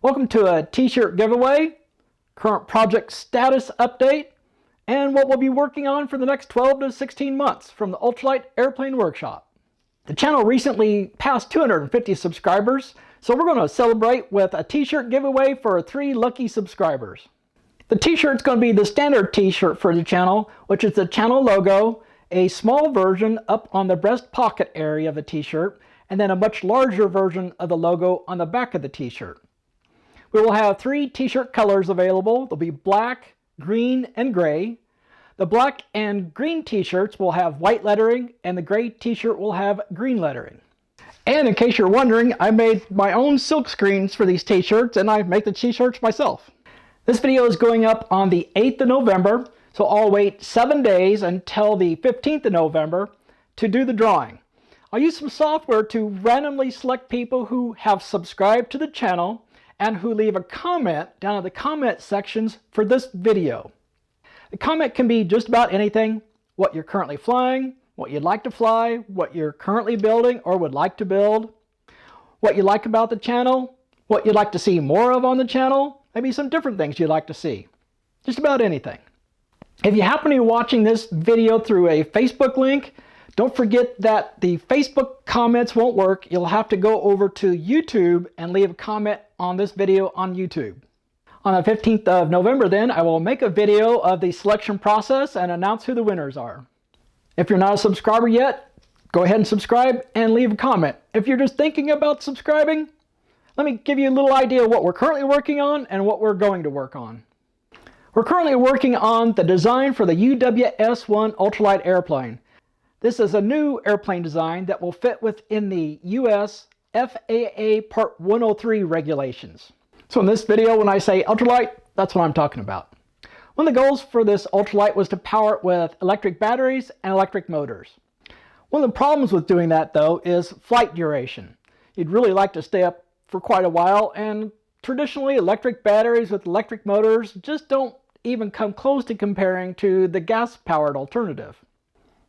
Welcome to a t-shirt giveaway, current project status update, and what we'll be working on for the next 12 to 16 months from the Ultralight Airplane Workshop. The channel recently passed 250 subscribers, so we're going to celebrate with a t-shirt giveaway for 3 lucky subscribers. The t-shirt's going to be the standard t-shirt for the channel, which is the channel logo, a small version up on the breast pocket area of the t-shirt, and then a much larger version of the logo on the back of the t-shirt. We will have 3 t-shirt colors available. They'll be black, green, and gray. The black and green t-shirts will have white lettering, and the gray t-shirt will have green lettering. And in case you're wondering, I made my own silk screens for these t-shirts, and I make the t-shirts myself. This video is going up on the 8th of November, so I'll wait 7 days until the 15th of November to do the drawing. I'll use some software to randomly select people who have subscribed to the channel and who leave a comment down in the comment sections for this video. The comment can be just about anything: what you're currently flying, what you'd like to fly, what you're currently building or would like to build, what you like about the channel, what you'd like to see more of on the channel, maybe some different things you'd like to see. Just about anything. If you happen to be watching this video through a Facebook link, don't forget that the Facebook comments won't work. You'll have to go over to YouTube and leave a comment on this video on YouTube. On the 15th of November then, I will make a video of the selection process and announce who the winners are. If you're not a subscriber yet, go ahead and subscribe and leave a comment. If you're just thinking about subscribing, let me give you a little idea of what we're currently working on and what we're going to work on. We're currently working on the design for the UWS-1 Ultralight airplane. This is a new airplane design that will fit within the US FAA Part 103 regulations. So in this video, when I say ultralight, that's what I'm talking about. One of the goals for this ultralight was to power it with electric batteries and electric motors. One of the problems with doing that, though, is flight duration. You'd really like to stay up for quite a while, and traditionally electric batteries with electric motors just don't even come close to comparing to the gas-powered alternative.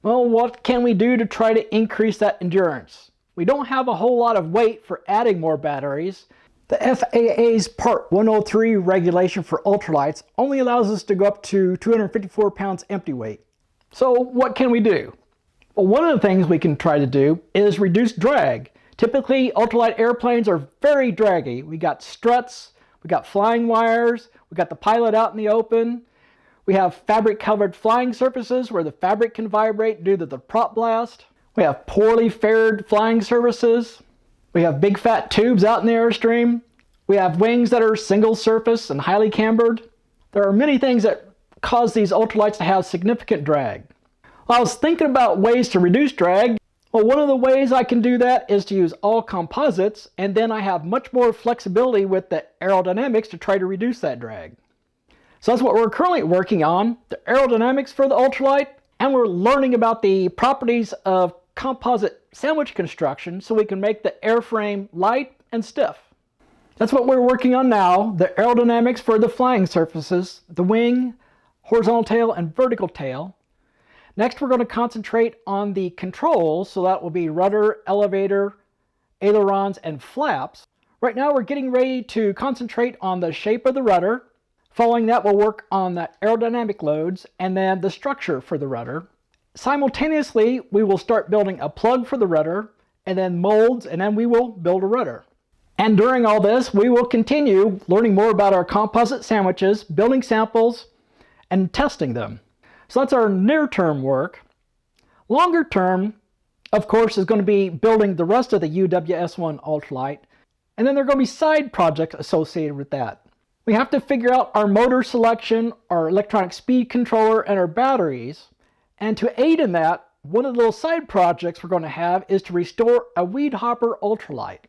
Well, what can we do to try to increase that endurance? We don't have a whole lot of weight for adding more batteries. The FAA's Part 103 regulation for ultralights only allows us to go up to 254 pounds empty weight. So what can we do? Well, one of the things we can try to do is reduce drag. Typically, ultralight airplanes are very draggy. We got struts, we got flying wires, we got the pilot out in the open. We have fabric-covered flying surfaces where the fabric can vibrate due to the prop blast. We have poorly faired flying surfaces. We have big fat tubes out in the airstream. We have wings that are single surface and highly cambered. There are many things that cause these ultralights to have significant drag. Well, I was thinking about ways to reduce drag. Well, one of the ways I can do that is to use all composites, and then I have much more flexibility with the aerodynamics to try to reduce that drag. So that's what we're currently working on, the aerodynamics for the ultralight, and we're learning about the properties of composite sandwich construction so we can make the airframe light and stiff. That's what we're working on now, the aerodynamics for the flying surfaces, the wing, horizontal tail, and vertical tail. Next, we're going to concentrate on the controls, so that will be rudder, elevator, ailerons, and flaps. Right now, we're getting ready to concentrate on the shape of the rudder. Following that, we'll work on the aerodynamic loads and then the structure for the rudder. Simultaneously, we will start building a plug for the rudder, and then molds, and then we will build a rudder. And during all this, we will continue learning more about our composite sandwiches, building samples, and testing them. So that's our near-term work. Longer term, of course, is going to be building the rest of the UWS-1 Ultralight, and then there are going to be side projects associated with that. We have to figure out our motor selection, our electronic speed controller, and our batteries. And to aid in that, one of the little side projects we're going to have is to restore a weed hopper ultralight.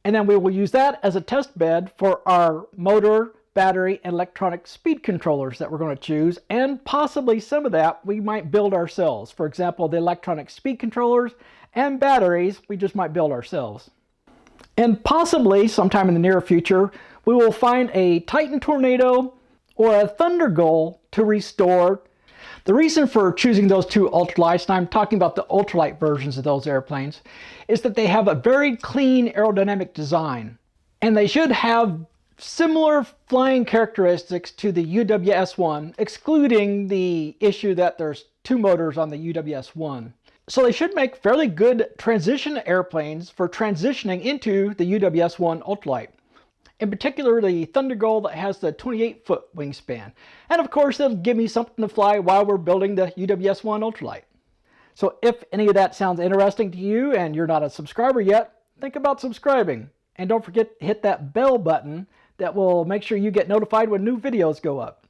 And then we will use that as a test bed for our motor, battery, and electronic speed controllers that we're going to choose. And possibly some of that we might build ourselves. For example, the electronic speed controllers and batteries we just might build ourselves. And possibly sometime in the near future, we will find a Titan Tornado or a Thunder Gull to restore. The reason for choosing those 2 ultralights, and I'm talking about the ultralight versions of those airplanes, is that they have a very clean aerodynamic design. And they should have similar flying characteristics to the UWS-1, excluding the issue that there's 2 motors on the UWS-1. So they should make fairly good transition airplanes for transitioning into the UWS-1 Ultralight. In particular, the Thundergull that has the 28-foot wingspan. And of course, it'll give me something to fly while we're building the UWS-1 Ultralight. So if any of that sounds interesting to you and you're not a subscriber yet, think about subscribing. And don't forget to hit that bell button that will make sure you get notified when new videos go up.